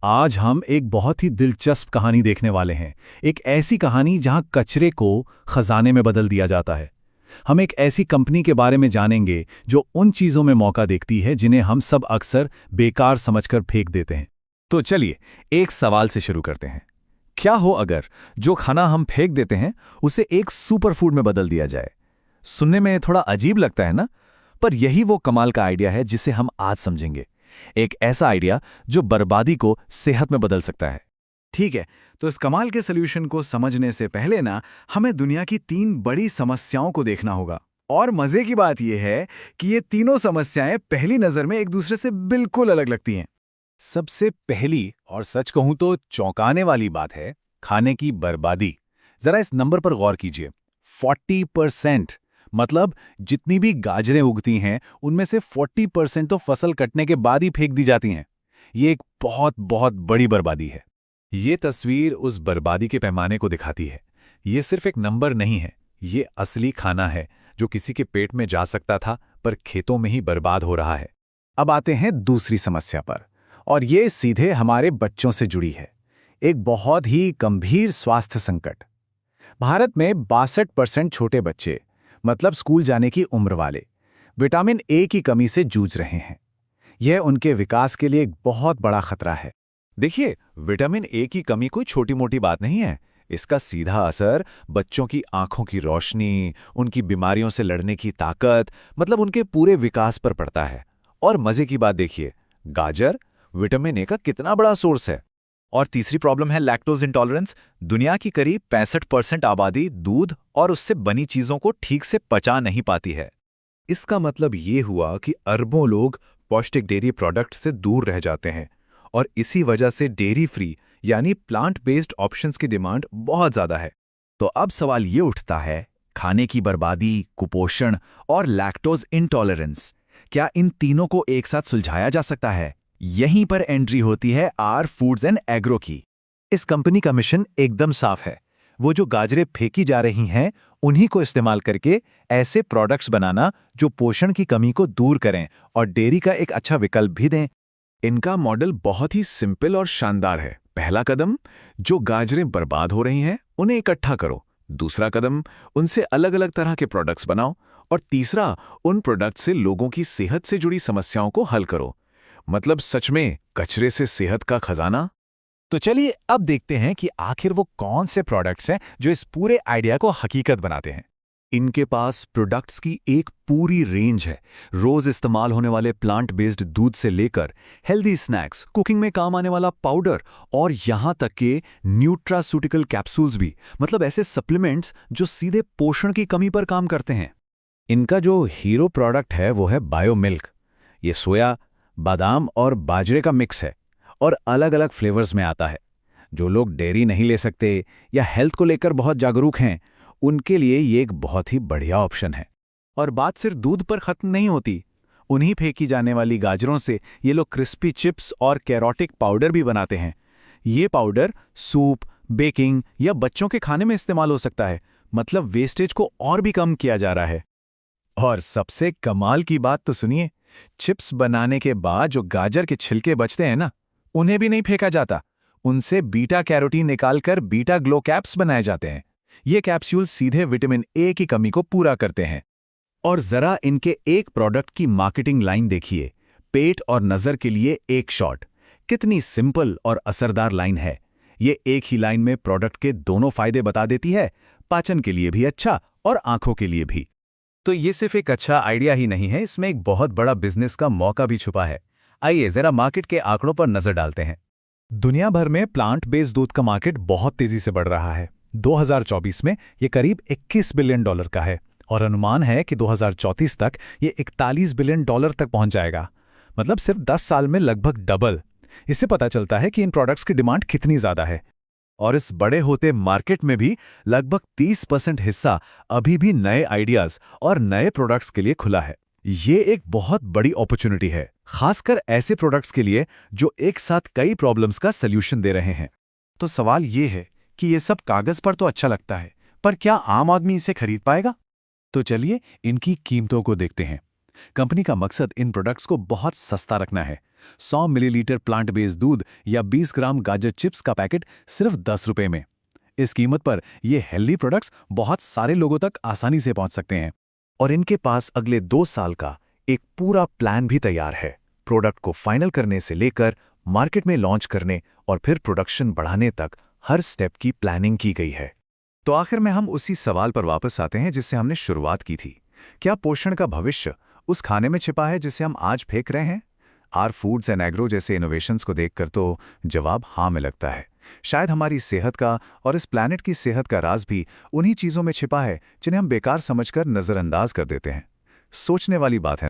आज हम एक बहुत ही दिलचस्प कहानी देखने वाले हैं। एक ऐसी कहानी जहां कचरे को खजाने में बदल दिया जाता है। हम एक ऐसी कंपनी के बारे में जानेंगे जो उन चीज़ों में मौका देखती है जिन्हें हम सब अक्सर बेकार समझकर फेंक देते हैं। तो चलिए एक सवाल से शुरू करते हैं। क्या हो अगर जो खाना हम फेंक देते हैं उसे एक सुपर फूड में बदल दिया जाए? सुनने में थोड़ा अजीब लगता है ना, पर यही वो कमाल का आइडिया है जिसे हम आज समझेंगे। एक ऐसा आइडिया जो बर्बादी को सेहत में बदल सकता है। ठीक है, तो इस कमाल के सॉल्यूशन को समझने से पहले ना हमें दुनिया की 3 बड़ी समस्याओं को देखना होगा। और मजे की बात यह है कि ये तीनों समस्याएं पहली नजर में एक दूसरे से बिल्कुल अलग लगती हैं। सबसे पहली और सच कहूं तो चौंकाने वाली बात है खाने की बर्बादी। जरा इस नंबर पर गौर कीजिए, 40%। मतलब जितनी भी गाजरें उगती हैं उनमें से 40% तो फसल कटने के बाद ही फेंक दी जाती हैं। ये एक बहुत बहुत बड़ी बर्बादी है। ये तस्वीर उस बर्बादी के पैमाने को दिखाती है। ये सिर्फ एक नंबर नहीं है, ये असली खाना है जो किसी के पेट में जा सकता था पर खेतों में ही बर्बाद हो रहा है। अब आते हैं दूसरी समस्या पर, और ये सीधे हमारे बच्चों से जुड़ी है। एक बहुत ही गंभीर स्वास्थ्य संकट। भारत में 62% छोटे बच्चे, मतलब स्कूल जाने की उम्र वाले, विटामिन ए की कमी से जूझ रहे हैं। यह उनके विकास के लिए एक बहुत बड़ा खतरा है। देखिए, विटामिन ए की कमी कोई छोटी मोटी बात नहीं है। इसका सीधा असर बच्चों की आंखों की रोशनी, उनकी बीमारियों से लड़ने की ताकत, मतलब उनके पूरे विकास पर पड़ता है। और मजे की बात देखिए, गाजर विटामिन ए का कितना बड़ा सोर्स है। और तीसरी प्रॉब्लम है लैक्टोज इंटॉलरेंस। दुनिया की करीब 65% आबादी दूध और उससे बनी चीजों को ठीक से पचा नहीं पाती है। इसका मतलब ये हुआ कि अरबों लोग पौष्टिक डेयरी प्रोडक्ट से दूर रह जाते हैं, और इसी वजह से डेयरी फ्री यानी प्लांट बेस्ड ऑप्शंस की डिमांड बहुत ज्यादा है। तो अब सवाल ये उठता है, खाने की बर्बादी, कुपोषण और लैक्टोज इंटॉलरेंस, क्या इन तीनों को एक साथ सुलझाया जा सकता है? यहीं पर एंट्री होती है आर फूड्स एंड एग्रो की। इस कंपनी का मिशन एकदम साफ है। वो जो गाजरें फेंकी जा रही हैं उन्हीं को इस्तेमाल करके ऐसे प्रोडक्ट्स बनाना जो पोषण की कमी को दूर करें और डेयरी का एक अच्छा विकल्प भी दें। इनका मॉडल बहुत ही सिंपल और शानदार है। पहला कदम, जो गाजरें बर्बाद हो रही हैं उन्हें इकट्ठा करो। दूसरा कदम, उनसे अलग अलग तरह के प्रोडक्ट्स बनाओ। और तीसरा, उन प्रोडक्ट से लोगों की सेहत से जुड़ी समस्याओं को हल करो। मतलब सच में कचरे से सेहत का खजाना। तो चलिए अब देखते हैं कि आखिर वो कौन से प्रोडक्ट्स हैं जो इस पूरे आइडिया को हकीकत बनाते हैं। इनके पास प्रोडक्ट्स की एक पूरी रेंज है। रोज इस्तेमाल होने वाले प्लांट बेस्ड दूध से लेकर हेल्दी स्नैक्स, कुकिंग में काम आने वाला पाउडर और यहाँ तक के न्यूट्रास्यूटिकल कैप्सूल्स भी, मतलब ऐसे सप्लीमेंट्स जो सीधे पोषण की कमी पर काम करते हैं। इनका जो हीरो प्रोडक्ट है वो है बायो मिल्क। ये सोया, बादाम और बाजरे का मिक्स है और अलग अलग फ्लेवर्स में आता है। जो लोग डेयरी नहीं ले सकते या हेल्थ को लेकर बहुत जागरूक हैं उनके लिए ये एक बहुत ही बढ़िया ऑप्शन है। और बात सिर्फ दूध पर खत्म नहीं होती। उन्हीं फेंकी जाने वाली गाजरों से ये लोग क्रिस्पी चिप्स और कैरोटिक पाउडर भी बनाते हैं। ये पाउडर सूप, बेकिंग या बच्चों के खाने में इस्तेमाल हो सकता है। मतलब वेस्टेज को और भी कम किया जा रहा है। और सबसे कमाल की बात तो सुनिए, चिप्स बनाने के बाद जो गाजर के छिलके बचते हैं ना, उन्हें भी नहीं फेंका जाता। उनसे बीटा कैरोटीन निकालकर बीटा ग्लो कैप्स बनाए जाते हैं। ये कैप्सूल सीधे विटामिन ए की कमी को पूरा करते हैं। और जरा इनके एक प्रोडक्ट की मार्केटिंग लाइन देखिए, पेट और नजर के लिए एक शॉट। कितनी सिंपल और असरदार लाइन है। ये एक ही लाइन में प्रोडक्ट के दोनों फायदे बता देती है, पाचन के लिए भी अच्छा और आंखों के लिए भी। तो ये सिर्फ एक अच्छा आइडिया ही नहीं है, इसमें एक बहुत बड़ा बिजनेस का मौका भी छुपा है। आइए जरा मार्केट के आंकड़ों पर नजर डालते हैं। दुनिया भर में प्लांट बेस्ड दूध का मार्केट बहुत तेजी से बढ़ रहा है। 2024 में ये करीब $21 बिलियन का है और अनुमान है कि 2034 तक ये $41 बिलियन तक पहुंच जाएगा। मतलब सिर्फ 10 साल में लगभग डबल। इससे पता चलता है कि इन प्रोडक्ट्स की डिमांड कितनी ज्यादा है। और इस बड़े होते मार्केट में भी लगभग 30% हिस्सा अभी भी नए आइडियाज और नए प्रोडक्ट्स के लिए खुला है। ये एक बहुत बड़ी अपॉर्चुनिटी है, खासकर ऐसे प्रोडक्ट्स के लिए जो एक साथ कई प्रॉब्लम्स का सल्यूशन दे रहे हैं। तो सवाल ये है कि ये सब कागज पर तो अच्छा लगता है, पर क्या आम आदमी इसे खरीद पाएगा? तो चलिए इनकी कीमतों को देखते हैं। कंपनी का मकसद इन प्रोडक्ट्स को बहुत सस्ता रखना है। 100 मिलीलीटर प्लांट बेस्ड दूध या 20 ग्राम गाजर चिप्स का पैकेट सिर्फ 10 रुपए में। इस कीमत पर ये हेल्दी प्रोडक्ट्स बहुत सारे लोगों तक आसानी से पहुंच सकते हैं। और इनके पास अगले 2 साल का एक पूरा प्लान भी तैयार है, प्रोडक्ट को फाइनल करने से लेकर मार्केट में लॉन्च करने और फिर प्रोडक्शन बढ़ाने तक हर स्टेप की प्लानिंग की गई है। तो आखिर में हम उसी सवाल पर वापस आते हैं जिससे हमने शुरुआत की थी। क्या पोषण का भविष्य उस खाने में छिपा है जिसे हम आज फेंक रहे हैं? आर फूड्स एंड एग्रो जैसे इनोवेशंस को देखकर तो जवाब हाँ में लगता है। शायद हमारी सेहत का और इस प्लैनेट की सेहत का राज भी उन्हीं चीज़ों में छिपा है जिन्हें हम बेकार समझकर नज़रअंदाज कर देते हैं। सोचने वाली बात है।